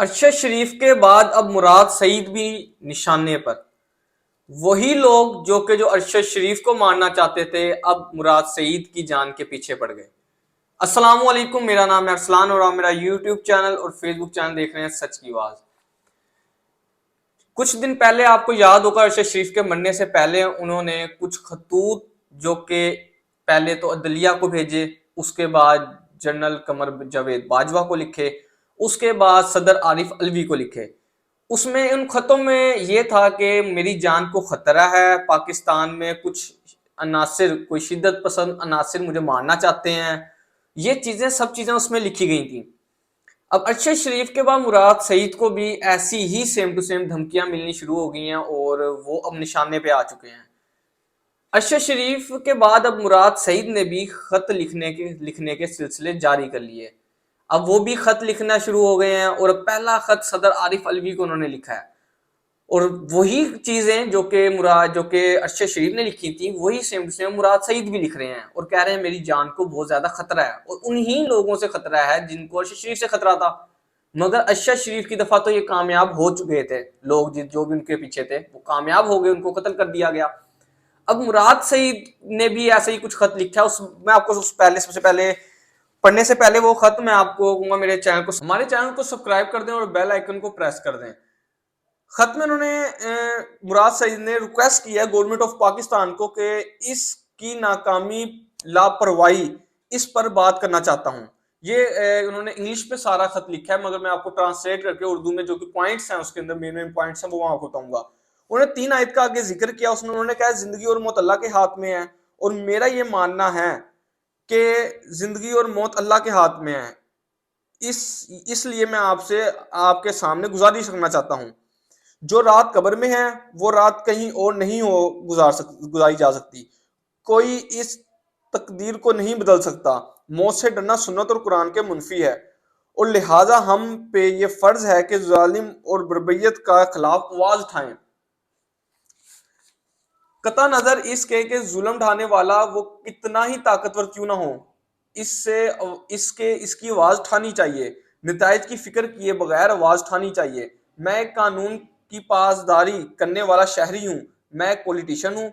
अरशद शरीफ के बाद अब मुराद सईद भी निशाने पर। वही लोग जो अरशद शरीफ को मारना चाहते थे अब मुराद सईद की जान के पीछे पड़ गए। अस्सलाम वालेकुम, मेरा नाम है अरसलान और आप मेरा यूट्यूब चैनल और फेसबुक चैनल देख रहे हैं सच की आवाज। कुछ दिन पहले आपको याद होगा अरशद शरीफ के मरने से पहले उन्होंने कुछ खतूत जो कि पहले तो अदलिया को भेजे, उसके बाद जनरल कमर जावेद बाजवा को लिखे, उसके बाद सदर आरिफ अलवी को लिखे। उसमें उन खतों में ये था कि मेरी जान को खतरा है, पाकिस्तान में कुछ अनासिर, कोई शिद्दत पसंद अनासिर मुझे मारना चाहते हैं। ये चीजें, सब चीजें उसमें लिखी गई थी। अब अरशद शरीफ के बाद मुराद सईद को भी ऐसी ही सेम टू सेम धमकियां मिलनी शुरू हो गई हैं और वो अब निशाने पे आ चुके हैं। अरशद शरीफ के बाद अब मुराद सईद ने भी खत लिखने के सिलसिले जारी कर लिए। अब वो भी खत लिखना शुरू हो गए हैं और पहला खत सदर आरिफ अलवी को उन्होंने लिखा है। और वही चीजें जो कि अरशद शरीफ ने लिखी थी, वही सेम टू सेम मुराद सईद भी लिख रहे हैं और कह रहे हैं मेरी जान को बहुत ज्यादा खतरा है। और उन्हीं लोगों से खतरा है जिनको अरशद शरीफ से खतरा था। मगर अरशद शरीफ की दफा तो ये कामयाब हो चुके थे, लोग जो भी उनके पीछे थे वो कामयाब हो गए, उनको कत्ल कर दिया गया। अब मुराद सईद ने भी ऐसा ही कुछ खत लिखा है। मैं आपको सबसे पहले पढ़ने से पहले वो खत मैं आपको कहूंगा हमारे चैनल को सब्सक्राइब कर दें और बेल आइकन को प्रेस कर दें। खत में उन्होंने मुराद सईद ने रिक्वेस्ट किया गवर्नमेंट ऑफ पाकिस्तान को कि इसकी नाकामी, लापरवाही, इस पर बात करना चाहता हूं। ये उन्होंने इंग्लिश में सारा खत लिखा है, मगर मैं आपको ट्रांसलेट करके उर्दू में जो कि पॉइंट्स हैं उसके अंदर मेन पॉइंट्स हैं वो आपको बताऊंगा। उन्होंने 3 आयत का आगे जिक्र किया। उसमें उन्होंने कहा जिंदगी और मौत अल्लाह के हाथ में है और मेरा ये मानना है कि जिंदगी और मौत अल्लाह के हाथ में है। इसलिए मैं आपसे आपके सामने गुजारिश करना चाहता हूं, जो रात कब्र में है वो रात कहीं और नहीं हो गुजारी जा सकती। कोई इस तकदीर को नहीं बदल सकता। मौत से डरना सुन्नत और कुरान के मुनफी है और लिहाजा हम पे ये फर्ज है कि जालिम और बर्बरियत का खिलाफ आवाज उठाएं। कता नजर इसके कि जुल्म ढाने वाला वो कितना ही ताकतवर क्यों ना हो, इससे इसकी आवाज उठानी चाहिए। नताइज की फिक्र किए बगैर आवाज उठानी चाहिए। मैं एक कानून की पासदारी करने वाला शहरी हूँ, मैं एक पॉलिटिशियन हूँ।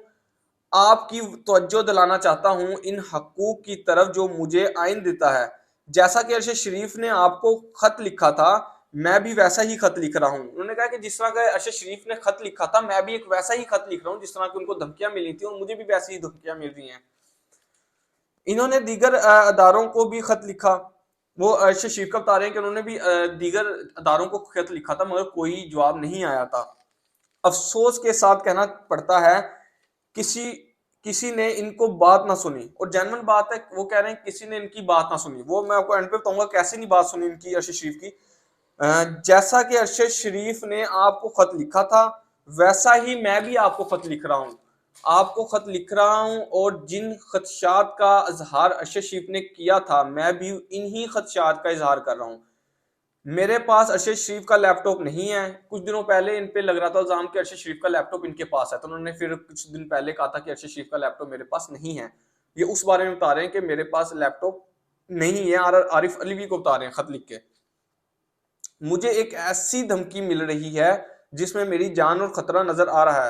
आपकी तवज्जो दिलाना चाहता हूँ इन हकूक की तरफ जो मुझे आइन देता है। जैसा कि अरशद शरीफ ने आपको खत लिखा था, मैं भी वैसा ही खत लिख रहा हूँ। उन्होंने कहा कि जिस तरह का अरशद शरीफ ने खत लिखा था, मैं भी एक वैसा ही खत लिख रहा हूँ जिस तरह की उनको धमकियां मिली थी और मुझे भी वैसी ही धमकियां मिल रही हैं। इन्होंने दीगर अदारों को भी खत लिखा। वो अरशद शरीफ का बता रहे हैं कि उन्होंने भी दीगर अदारोों को खत लिखा था, मगर कोई जवाब नहीं आया था। अफसोस के साथ कहना पड़ता है किसी किसी ने इनको बात ना सुनी। और जेन्युइन बात है, वो कह रहे हैं किसी ने इनकी बात ना सुनी। वो मैं आपको एंड पे बताऊंगा कैसे नहीं बात सुनी इनकी अरशद शरीफ की। जैसा कि अरशद शरीफ ने आपको खत लिखा था, वैसा ही मैं भी आपको खत लिख रहा हूँ। और जिन खदशात का इजहार अरशद शरीफ ने किया था, मैं भी इन्हीं खदशात का इजहार कर रहा हूँ। मेरे पास अरशद शरीफ का लैपटॉप नहीं है। कुछ दिनों पहले इन पे लग रहा था इल्जाम कि अरशद शरीफ का लैपटॉप इनके पास है, तो उन्होंने फिर कुछ दिन पहले कहा था कि अरशद शरीफ का लैपटॉप मेरे पास नहीं है। ये उस बारे में बता रहे हैं कि मेरे पास लैपटॉप नहीं है। आरिफ अलवी को बता रहे हैं खत लिख के। मुझे एक ऐसी धमकी मिल रही है जिसमें मेरी जान और खतरा नजर आ रहा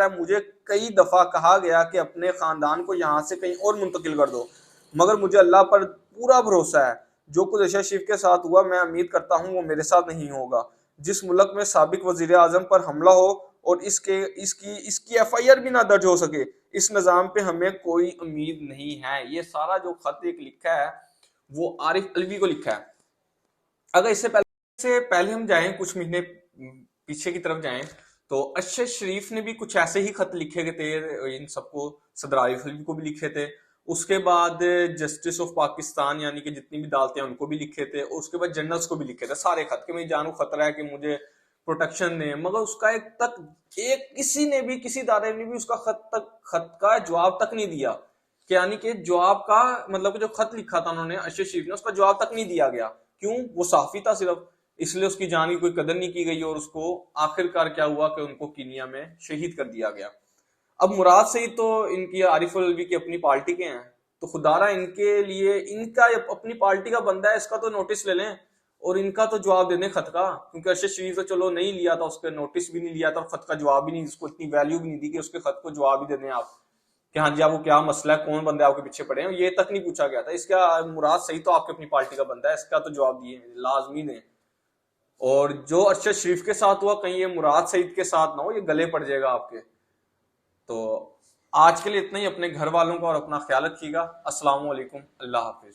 है मुझे कई दफा कहा गया कि अपने खानदान को यहाँ से कहीं और मुंतकिल कर दो, मगर मुझे अल्लाह पर पूरा भरोसा है। जो कुछ अरशद शरीफ के साथ हुआ, मैं उम्मीद करता हूँ वो मेरे साथ नहीं होगा। जिस मुल्क में साबिक वजीर आजम पर हमला हो और इसकी FIR भी ना दर्ज हो सके, इस निज़ाम पे हमें कोई उम्मीद नहीं है। ये सारा जो खत एक लिखा है वो आरिफ अलवी को लिखा है। अगर इससे पहले हम जाएं, कुछ महीने पीछे की तरफ जाएं, तो अरशद शरीफ ने भी कुछ ऐसे ही खत लिखे थे इन सबको। सदर आरिफ अलवी को भी लिखे थे। उसके बाद जस्टिस ऑफ पाकिस्तान यानी कि जितनी भी अदालतें हैं उनको भी लिखे थे। और उसके बाद जनरल्स को भी लिखे थे सारे खत कि मेरी जान को खतरा है, कि मुझे प्रोटेक्शन दें। मगर उसका किसी इदारे ने भी उसका खत का जवाब तक नहीं दिया। कि यानी कि जवाब का मतलब जो खत लिखा था उन्होंने, अरशद शरीफ ने, उसका जवाब तक नहीं दिया गया। क्यों? वो साफी था सिर्फ, इसलिए उसकी जान की कोई कदर नहीं की गई। और उसको आखिरकार क्या हुआ कि उनको कीनिया में शहीद कर दिया गया। अब मुराद सईद तो इनकी आरिफ अलवी की अपनी पार्टी के हैं, तो खुदारा इनके लिए इनका अपनी पार्टी का बंदा है, इसका तो नोटिस ले लें और इनका तो जवाब देने खत का, क्योंकि अरशद शरीफ तो चलो नहीं लिया था, उसके नोटिस भी नहीं लिया था और खत का जवाब भी नहीं, उसको इतनी वैल्यू भी नहीं दी कि उसके खत को जवाब भी दे दें आप कि हाँ जी आपको क्या मसला है, कौन बंदे आपके पीछे पड़े हैं, ये तक नहीं पूछा गया था। इसका मुराद सही तो आपकी अपनी पार्टी का बंदा है, इसका तो जवाब दिए लाजमी दें। और जो अरशद शरीफ के साथ हुआ, कहीं ये मुराद सईद के साथ ना हो, ये गले पड़ जाएगा आपके। तो आज के लिए इतना ही। अपने घर वालों का और अपना ख्याल रखिएगा। अस्सलाम वालेकुम, अल्लाह हाफिज।